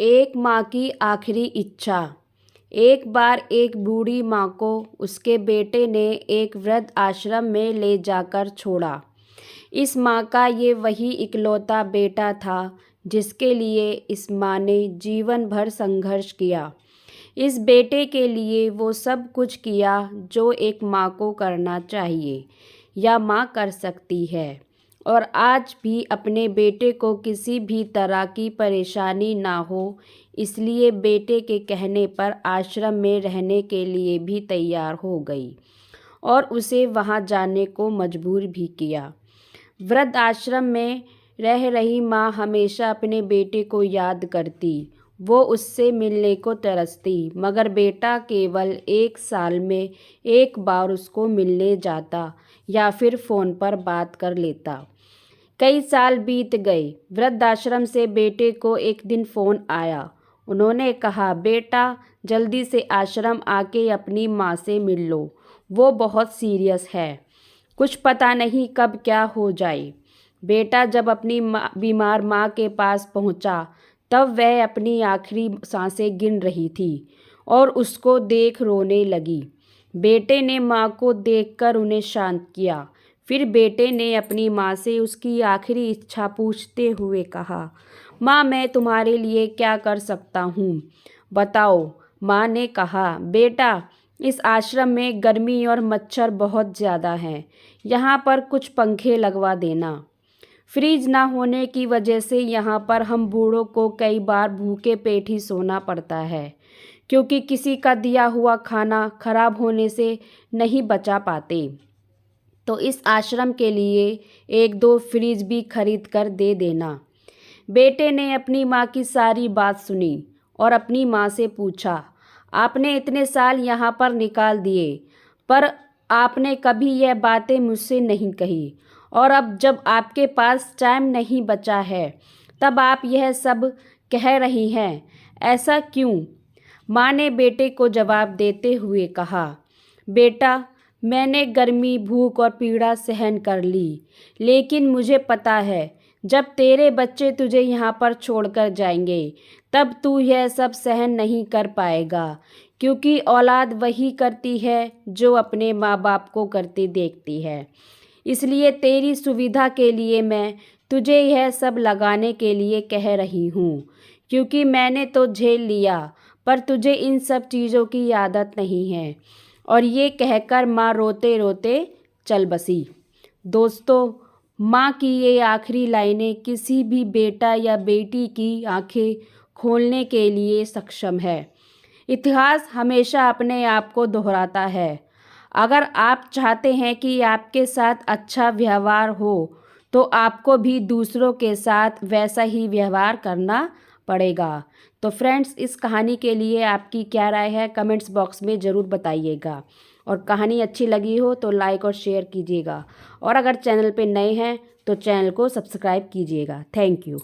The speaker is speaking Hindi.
एक माँ की आखिरी इच्छा। एक बार एक बूढ़ी माँ को उसके बेटे ने एक वृद्ध आश्रम में ले जाकर छोड़ा। इस माँ का ये वही इकलौता बेटा था जिसके लिए इस माँ ने जीवन भर संघर्ष किया। इस बेटे के लिए वो सब कुछ किया जो एक माँ को करना चाहिए या माँ कर सकती है, और आज भी अपने बेटे को किसी भी तरह की परेशानी ना हो इसलिए बेटे के कहने पर आश्रम में रहने के लिए भी तैयार हो गई और उसे वहाँ जाने को मजबूर भी किया। वृद्ध आश्रम में रह रही माँ हमेशा अपने बेटे को याद करती। वो उससे मिलने को तरसती, मगर बेटा केवल 1 साल में एक बार उसको मिलने जाता या फिर फ़ोन पर बात कर लेता। कई साल बीत गए। वृद्धाश्रम से बेटे को एक दिन फ़ोन आया। उन्होंने कहा, बेटा जल्दी से आश्रम आके अपनी माँ से मिल लो, वो बहुत सीरियस है, कुछ पता नहीं कब क्या हो जाए। बेटा जब अपनी बीमार माँ के पास पहुँचा तब वह अपनी आखिरी सांसें गिन रही थी और उसको देख रोने लगी। बेटे ने माँ को देखकर उन्हें शांत किया। फिर बेटे ने अपनी माँ से उसकी आखिरी इच्छा पूछते हुए कहा, माँ मैं तुम्हारे लिए क्या कर सकता हूँ, बताओ। माँ ने कहा, बेटा इस आश्रम में गर्मी और मच्छर बहुत ज़्यादा हैं, यहाँ पर कुछ पंखे लगवा देना। फ्रिज ना होने की वजह से यहाँ पर हम बूढ़ों को कई बार भूखे पेट ही सोना पड़ता है, क्योंकि किसी का दिया हुआ खाना खराब होने से नहीं बचा पाते। तो इस आश्रम के लिए 1-2 फ्रिज भी खरीद कर दे देना। बेटे ने अपनी माँ की सारी बात सुनी और अपनी माँ से पूछा, आपने इतने साल यहाँ पर निकाल दिए पर आपने कभी यह बातें मुझसे नहीं कही, और अब जब आपके पास टाइम नहीं बचा है तब आप यह सब कह रही हैं, ऐसा क्यों? माँ ने बेटे को जवाब देते हुए कहा, बेटा मैंने गर्मी, भूख और पीड़ा सहन कर ली, लेकिन मुझे पता है जब तेरे बच्चे तुझे यहाँ पर छोड़कर जाएंगे तब तू यह सब सहन नहीं कर पाएगा, क्योंकि औलाद वही करती है जो अपने माँ बाप को करते देखती है। इसलिए तेरी सुविधा के लिए मैं तुझे यह सब लगाने के लिए कह रही हूँ, क्योंकि मैंने तो झेल लिया पर तुझे इन सब चीज़ों की आदत नहीं है। और ये कहकर माँ रोते रोते चल बसी। दोस्तों, माँ की ये आखिरी लाइनें किसी भी बेटा या बेटी की आंखें खोलने के लिए सक्षम है। इतिहास हमेशा अपने आप को दोहराता है। अगर आप चाहते हैं कि आपके साथ अच्छा व्यवहार हो तो आपको भी दूसरों के साथ वैसा ही व्यवहार करना पड़ेगा। तो फ्रेंड्स, इस कहानी के लिए आपकी क्या राय है कमेंट्स बॉक्स में ज़रूर बताइएगा, और कहानी अच्छी लगी हो तो लाइक और शेयर कीजिएगा, और अगर चैनल पे नए हैं तो चैनल को सब्सक्राइब कीजिएगा। Thank you.